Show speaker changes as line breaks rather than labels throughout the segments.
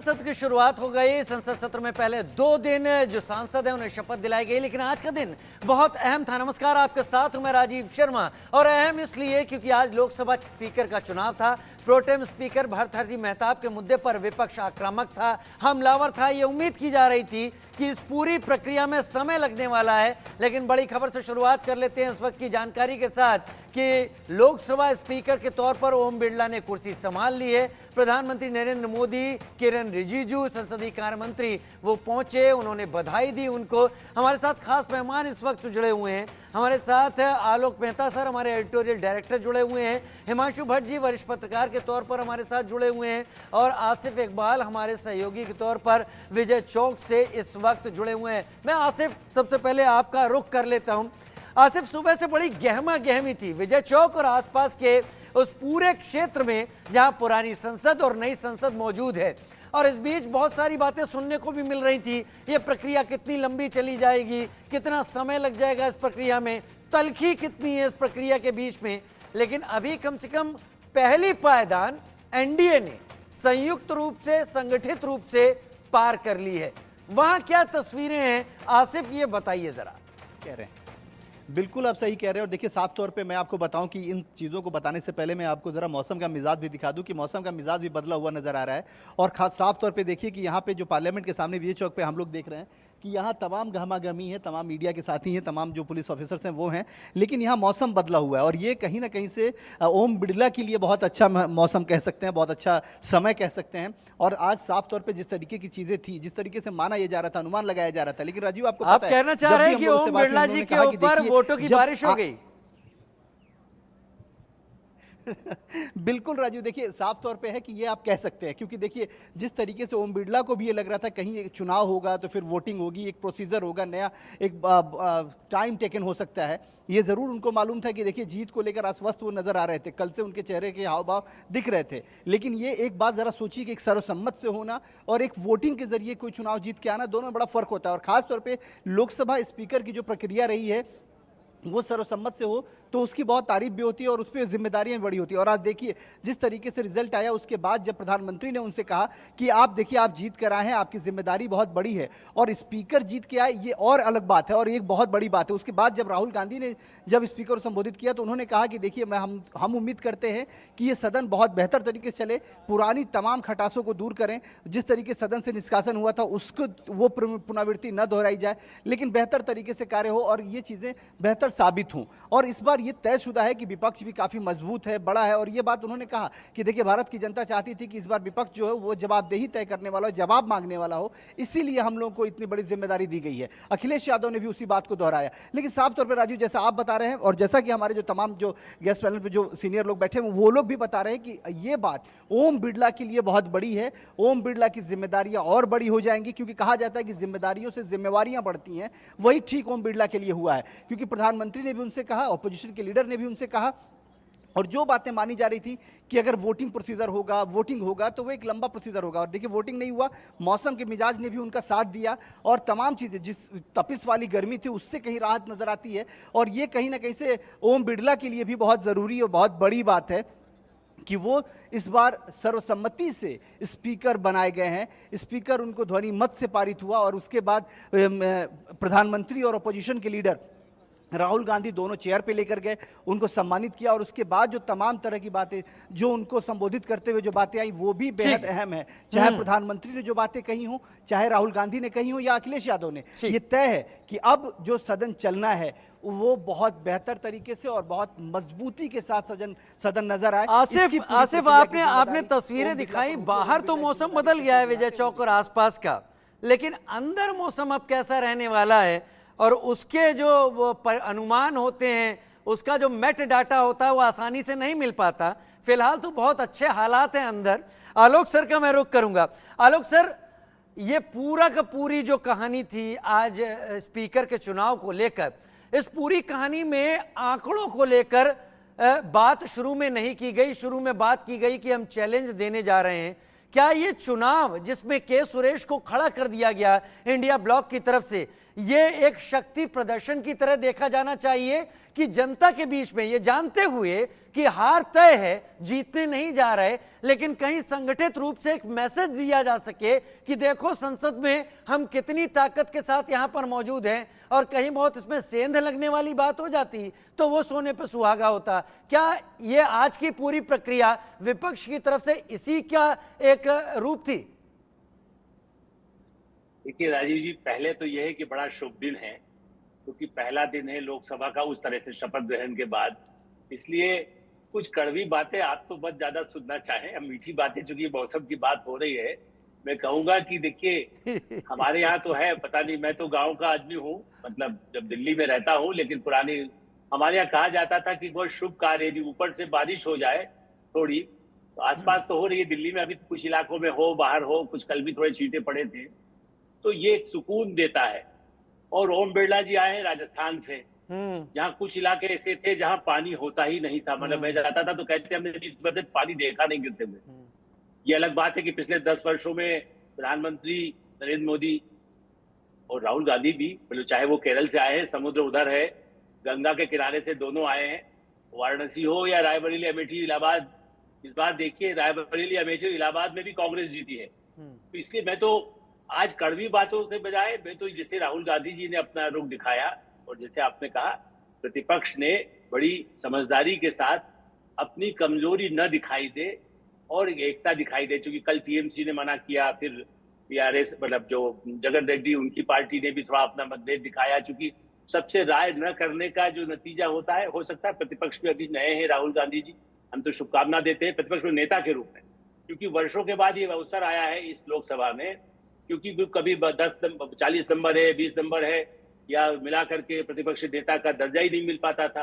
संसद की शुरुआत हो गई। संसद सत्र में पहले 2 दिन जो सांसद हैं उन्हें शपथ दिलाई गई, लेकिन आज का दिन बहुत अहम था। नमस्कार, आपके साथ हूं मैं राजीव शर्मा, और अहम इसलिए क्योंकि आज लोकसभा स्पीकर का चुनाव था। प्रोटेम स्पीकर भर्तृहरि महताब के मुद्दे पर विपक्ष आक्रामक था, हमलावर था। ये उम्मीद की जा रही थी कि इस पूरी प्रक्रिया में समय लगने वाला है, लेकिन बड़ी खबर से शुरुआत कर लेते हैं इस वक्त की जानकारी के साथ कि लोकसभा स्पीकर के तौर पर ओम बिरला ने कुर्सी संभाल ली है। प्रधानमंत्री नरेंद्र मोदी, किरण रिजिजू, संसदीय कार्य मंत्री वो पहुंचे, उन्होंने बधाई दी उनको। हमारे साथ खास मेहमान इस वक्त जुड़े हुए हैं। हमारे साथ आलोक मेहता सर, हमारे एडिटोरियल डायरेक्टर जुड़े हुए हैं। हिमांशु भट्ट जी वरिष्ठ पत्रकार के तौर पर हमारे साथ जुड़े हुए हैं, और आसिफ इकबाल हमारे सहयोगी के तौर पर विजय चौक से इस वक्त जुड़े हुए हैं। मैं आसिफ, सबसे पहले आपका रुख कर लेता हूं। आसिफ, सुबह से बड़ी गहमा गहमी थी विजय चौक और आसपास के उस पूरे क्षेत्र में जहां पुरानी संसद और नई संसद मौजूद है, और इस बीच बहुत सारी बातें सुनने को भी मिल रही थी। ये प्रक्रिया कितनी लंबी चली जाएगी, कितना समय लग जाएगा इस प्रक्रिया में, तलखी कितनी है इस प्रक्रिया के बीच में। लेकिन अभी कम से कम पहली पायदान एनडीए ने संयुक्त रूप से, संगठित रूप से पार कर ली है। वहां क्या तस्वीरें हैं आसिफ, ये बताइए जरा।
कह रहे हैं बिल्कुल आप सही कह रहे हैं। और देखिए, साफ तौर पे मैं आपको बताऊं कि इन चीज़ों को बताने से पहले मैं आपको ज़रा मौसम का मिजाज भी दिखा दूं कि मौसम का मिजाज भी बदला हुआ नज़र आ रहा है। और खास साफ तौर पे देखिए कि यहाँ पे जो पार्लियामेंट के सामने विजय चौक पे हम लोग देख रहे हैं कि यहाँ तमाम गहमा-गहमी है, तमाम मीडिया के साथी हैं, तमाम जो पुलिस ऑफिसर्स हैं वो हैं, लेकिन यहाँ मौसम बदला हुआ है। और ये कहीं ना कहीं से ओम बिरला के लिए बहुत अच्छा मौसम कह सकते हैं, बहुत अच्छा समय कह सकते हैं। और आज साफ तौर पे जिस तरीके की चीज़ें थी, जिस तरीके से माना यह जा रहा था, अनुमान लगाया जा रहा था, लेकिन राजीव आपको
आप कहना चाह रहे हैं कि ओम बिरला जी के ऊपर वोटों की बारिश हो गई?
बिल्कुल राजू, देखिए साफ तौर पे है कि ये आप कह सकते हैं, क्योंकि देखिए जिस तरीके से ओम बिरला को भी ये लग रहा था कहीं एक चुनाव होगा तो फिर वोटिंग होगी, एक प्रोसीजर होगा, नया एक टाइम टेकन हो सकता है। ये ज़रूर उनको मालूम था कि देखिए जीत को लेकर अस्वस्थ वो नज़र आ रहे थे, कल से उनके चेहरे के हाव भाव दिख रहे थे। लेकिन ये एक बात ज़रा सोचिए कि एक सर्वसम्मत से होना और एक वोटिंग के जरिए कोई चुनाव जीत के आना, दोनों में बड़ा फ़र्क होता है। और ख़ासतौर पर लोकसभा स्पीकर की जो प्रक्रिया रही है वो सर्वसम्मत से हो तो उसकी बहुत तारीफ भी होती है और उस पर जिम्मेदारियां भी बड़ी होती है। और आज देखिए जिस तरीके से रिजल्ट आया, उसके बाद जब प्रधानमंत्री ने उनसे कहा कि आप देखिए आप जीत कर आए हैं, आपकी जिम्मेदारी बहुत बड़ी है, और स्पीकर जीत के आए, ये और अलग बात है और एक बहुत बड़ी बात है। उसके बाद जब राहुल गांधी ने जब स्पीकर को संबोधित किया तो उन्होंने कहा कि देखिए हम उम्मीद करते हैं कि ये सदन बहुत बेहतर तरीके से चले, पुरानी तमाम खटासों को दूर करें, जिस तरीके सदन से निष्कासन हुआ था उसको वो पुनरावृत्ति न दोहराई जाए, लेकिन बेहतर तरीके से कार्य हो और ये चीज़ें बेहतर साबित हों। और इस बार ये तयशुदा है कि विपक्ष भी काफ़ी मजबूत है, बड़ा है। और ये बात उन्होंने कहा कि देखिए भारत की जनता चाहती थी कि इस बार विपक्ष जो है वो जवाबदेही तय करने वाला हो, जवाब मांगने वाला हो, इसीलिए हम लोगों को इतनी बड़ी जिम्मेदारी दी गई है। अखिलेश यादव ने भी उसी बात को दोहराया। लेकिन साफ तौर पर राजू, जैसा आप बता रहे हैं और जैसा कि हमारे जो तमाम जो गेस्ट पैनल पर जो सीनियर लोग बैठे हैं वो लोग भी बता रहे हैं कि ये बात ओम बिरला के लिए बहुत बड़ी है। ओम बिरला की जिम्मेदारियां और बड़ी हो जाएंगी, क्योंकि कहा जाता है कि जिम्मेदारियों से जिम्मेवारियां बढ़ती हैं। वही ठीक ओम बिरला के लिए हुआ है, क्योंकि प्रधानमंत्री ने भी उनसे कहा, ऑपोजिशन के लीडर ने भी उनसे कहा, और जो बातें मानी जा रही थी कि अगर वोटिंग प्रोसीजर होगा, वोटिंग होगा तो वो एक लंबा प्रोसीजर होगा। और देखिए वोटिंग नहीं हुआ, मौसम के मिजाज ने भी उनका साथ दिया, और तमाम चीज़ें, जिस तपिश वाली गर्मी थी उससे कहीं राहत नज़र आती है। और ये कहीं ना कहीं से ओम बिरला के लिए भी बहुत ज़रूरी और बहुत बड़ी बात है कि वो इस बार सर्वसम्मति से स्पीकर बनाए गए हैं। स्पीकर उनको ध्वनि मत से पारित हुआ, और उसके बाद प्रधानमंत्री और अपोजिशन के लीडर राहुल गांधी दोनों चेयर पे लेकर गए, उनको सम्मानित किया। और उसके बाद जो तमाम तरह की बातें जो उनको संबोधित करते हुए जो बातें आई वो भी बेहद अहम है। चाहे प्रधानमंत्री ने जो बातें कही हो, चाहे राहुल गांधी ने कही हो, या अखिलेश यादव ने, ये तय है कि अब जो सदन चलना है वो बहुत बेहतर तरीके से और बहुत मजबूती के साथ सदन नजर आए।
आसिफ, आपने तस्वीरें दिखाई, बाहर तो मौसम बदल गया है विजय चौक और आसपास का, लेकिन अंदर मौसम अब कैसा रहने वाला है और उसके जो अनुमान होते हैं, उसका जो मेट डाटा होता है वो आसानी से नहीं मिल पाता। फिलहाल तो बहुत अच्छे हालात हैं अंदर। आलोक सर का मैं रुख करूंगा। आलोक सर, ये पूरा का पूरी जो कहानी थी आज स्पीकर के चुनाव को लेकर, इस पूरी कहानी में आंकड़ों को लेकर बात शुरू में नहीं की गई। शुरू में बात की गई कि हम चैलेंज देने जा रहे हैं। क्या ये चुनाव जिसमें के सुरेश को खड़ा कर दिया गया इंडिया ब्लॉक की तरफ से, ये एक शक्ति प्रदर्शन की तरह देखा जाना चाहिए कि जनता के बीच में, ये जानते हुए कि हार तय है, जीतने नहीं जा रहे, लेकिन कहीं संगठित रूप से एक मैसेज दिया जा सके कि देखो संसद में हम कितनी ताकत के साथ यहां पर मौजूद हैं, और कहीं बहुत इसमें सेंध लगने वाली बात हो जाती तो वो सोने पे सुहागा होता। क्या ये आज की पूरी प्रक्रिया विपक्ष की तरफ से इसी का एक रूप थी?
देखिए राजीव जी, पहले तो यह है कि बड़ा शुभ दिन है, क्योंकि पहला दिन है लोकसभा का उस तरह से शपथ ग्रहण के बाद। इसलिए कुछ कड़वी बातें आप तो बहुत ज्यादा सुनना चाहें, हम मीठी बातें, चूंकि मौसम की बात हो रही है, मैं कहूंगा कि देखिए हमारे यहाँ तो है, पता नहीं, मैं तो गांव का आदमी हूँ, मतलब जब दिल्ली में रहता हूँ, लेकिन पुरानी हमारे यहाँ कहा जाता था कि बहुत शुभ कार्य यदि ऊपर से बारिश हो जाए थोड़ी, तो आसपास तो हो रही है दिल्ली में, अभी कुछ इलाकों में हो, बाहर हो, कुछ कल भी थोड़े छींटे पड़े थे, तो ये एक सुकून देता है। और ओम बिरला जी आए हैं राजस्थान से, जहाँ कुछ इलाके ऐसे थे जहाँ पानी होता ही नहीं था, मतलब मैं जाता था तो कहते हमने 20 वर्ष से पानी देखा नहीं गिरते हुए। ये अलग बात है कि पिछले 10 वर्षों में प्रधानमंत्री नरेंद्र मोदी और राहुल गांधी भी, मतलब चाहे वो केरल से आए हैं, समुद्र उधर है, गंगा के किनारे से दोनों आए हैं, वाराणसी हो या रायबरेली, अमेठी, इलाहाबाद, इस बार देखिए रायबरेली, अमेठी, इलाहाबाद में भी कांग्रेस जीती है। तो इसलिए मैं तो आज कड़वी बातों से बजाय, मैं तो जैसे राहुल गांधी जी ने अपना रुख दिखाया, और जैसे आपने कहा प्रतिपक्ष ने बड़ी समझदारी के साथ अपनी कमजोरी न दिखाई दे और एकता दिखाई दे, क्योंकि कल टीएमसी ने मना किया, फिर टीआरएस, मतलब जो जगन रेड्डी उनकी पार्टी ने भी थोड़ा अपना मतभेद दिखाया, क्योंकि सबसे राय न करने का जो नतीजा होता है, हो सकता है प्रतिपक्ष में अभी नए हैं राहुल गांधी जी, हम तो शुभकामना देते हैं प्रतिपक्ष में नेता के रूप में, क्योंकि वर्षों के बाद ये अवसर आया है इस लोकसभा में, क्योंकि कभी 40 नंबर है, 20 नंबर है, या मिला करके प्रतिपक्ष नेता का दर्जा ही नहीं मिल पाता था।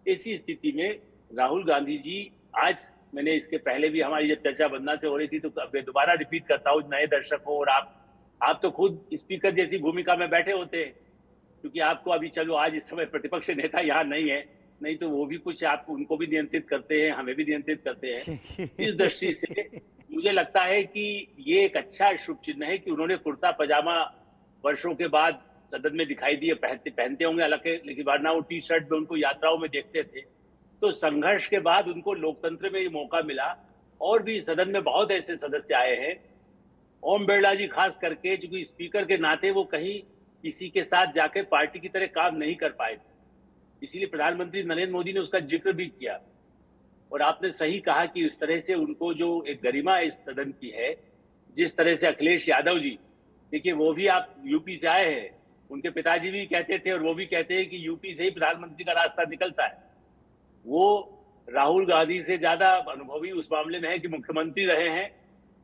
ऐसी स्थिति में राहुल गांधी जी आज, मैंने इसके पहले भी हमारी जब चर्चा वंदना से हो रही थी, तो अब दोबारा रिपीट करता हूँ नए दर्शकों, और आप तो खुद स्पीकर जैसी भूमिका में बैठे होते हैं, क्योंकि आपको अभी, चलो आज इस समय प्रतिपक्ष नेता यहाँ नहीं है, नहीं तो वो भी कुछ आप उनको भी नियंत्रित करते हैं, हमें भी नियंत्रित करते हैं। इस दृष्टि से मुझे लगता है कि ये एक अच्छा शुभ चिन्ह है कि उन्होंने कुर्ता पजामा वर्षों के बाद सदन में दिखाई दिए, पहनते होंगे हालांकि, लेकिन वरना वो टी शर्ट में उनको यात्राओं में देखते थे। तो संघर्ष के बाद उनको लोकतंत्र में ये मौका मिला, और भी सदन में बहुत ऐसे सदस्य आए हैं, ओम बिरला जी खास करके, चूंकि स्पीकर के नाते वो कहीं किसी के साथ जाके पार्टी की तरह काम नहीं कर पाए थे, इसीलिए प्रधानमंत्री नरेंद्र मोदी ने उसका जिक्र भी किया। और आपने सही कहा कि इस तरह से उनको जो एक गरिमा इस सदन की है, जिस तरह से अखिलेश यादव जी, देखिए वो भी आप यूपी से आए हैं, उनके पिताजी भी कहते थे और वो भी कहते हैं कि यूपी से ही प्रधानमंत्री का रास्ता निकलता है। वो राहुल गांधी से ज्यादा अनुभवी उस मामले में है कि मुख्यमंत्री रहे हैं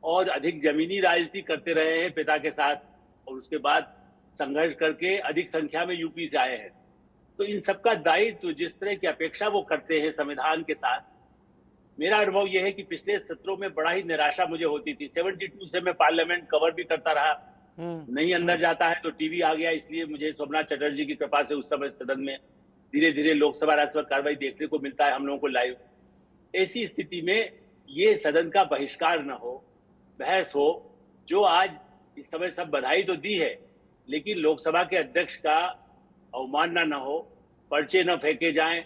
और अधिक जमीनी राजनीति करते रहे हैं पिता के साथ, और उसके बाद संघर्ष करके अधिक संख्या में यूपी से आए हैं। तो इन सबका दायित्व, जिस तरह की अपेक्षा वो करते हैं संविधान के साथ, मेरा अनुभव यह है कि पिछले सत्रों में बड़ा ही निराशा मुझे होती थी। 72 से मैं पार्लियामेंट कवर भी करता रहा, नहीं अंदर जाता है तो टीवी आ गया, इसलिए मुझे सोमनाथ चटर्जी की कृपा से उस समय सदन में धीरे धीरे लोकसभा राज्यसभा कार्रवाई देखने को मिलता है हम लोगों को लाइव। ऐसी स्थिति में ये सदन का बहिष्कार न हो, बहस हो, जो आज इस समय सब बधाई तो दी है, लेकिन लोकसभा के अध्यक्ष का अवमानना न हो, पर्चे न फेंके जाएं,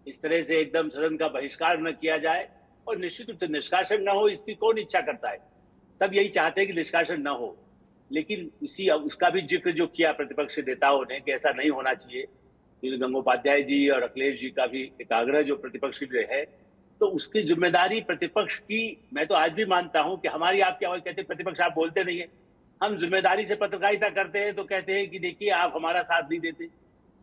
इस तरह से एकदम सदन का बहिष्कार न किया जाए, और निश्चित रूप से निष्कासन न हो, इसकी कौन इच्छा करता है, सब यही चाहते हैं कि निष्कासन न हो। लेकिन उसका भी जिक्र जो किया प्रतिपक्ष नेताओं ने कि ऐसा नहीं होना चाहिए, गंगोपाध्याय जी और अखिलेश जी का भी एक आग्रह जो प्रतिपक्ष के लिए है, तो उसकी जिम्मेदारी प्रतिपक्ष की, मैं तो आज भी मानता हूं कि हमारी आपकी आवाज, कहते प्रतिपक्ष आप बोलते नहीं है, हम जिम्मेदारी से पत्रकारिता करते हैं तो कहते हैं कि देखिए आप हमारा साथ नहीं देते।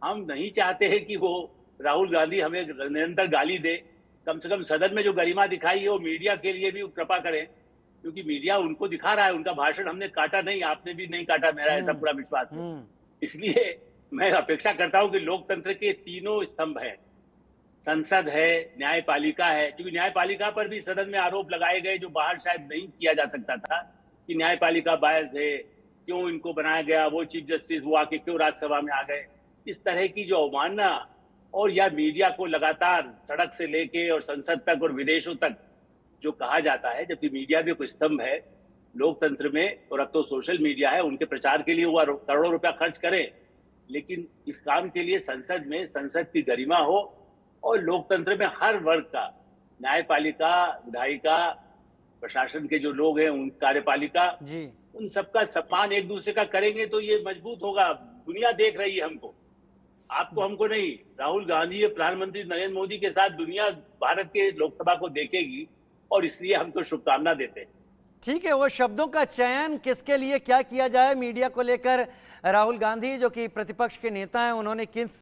हम नहीं चाहते हैं कि वो राहुल गांधी हमें निरंतर गाली दे, कम से कम सदन में जो गरिमा दिखाई है वो मीडिया के लिए भी कृपा करें, क्योंकि मीडिया उनको दिखा रहा है, उनका भाषण हमने काटा नहीं, आपने भी नहीं काटा, मेरा ऐसा पूरा विश्वास है। इसलिए मैं अपेक्षा करता हूं कि लोकतंत्र के तीनों स्तंभ हैं, संसद है, न्यायपालिका है, क्योंकि न्यायपालिका पर भी सदन में आरोप लगाए गए जो बाहर शायद नहीं किया जा सकता था, कि न्यायपालिका बायस है, क्यों इनको बनाया गया, वो चीफ जस्टिस वो आके क्यों राज्यसभा में आ गए, इस तरह की जो अवमानना, और या मीडिया को लगातार सड़क से लेके और संसद तक और विदेशों तक जो कहा जाता है, जबकि मीडिया भी कोई स्तंभ है लोकतंत्र में, और अब तो सोशल मीडिया है, उनके प्रचार के लिए वो करोड़ों रुपया खर्च करें, लेकिन इस काम के लिए संसद में संसद की गरिमा हो और लोकतंत्र में हर वर्ग का, न्यायपालिका, विधायिका, प्रशासन के जो लोग हैं, उन कार्यपालिका,
जी।
उन सबका सम्मान एक दूसरे का करेंगे तो ये मजबूत होगा। दुनिया देख रही है हमको, आपको हमको नहीं। राहुल गांधी प्रधानमंत्री नरेंद्र मोदी के साथ दुनिया भारत के लोकसभा को देखेगी, और इसलिए हम तो शुभकामना देते हैं।
ठीक है, वो शब्दों का चयन किसके लिए क्या किया जाए मीडिया को लेकर, राहुल गांधी जो कि प्रतिपक्ष के नेता हैं, उन्होंने किस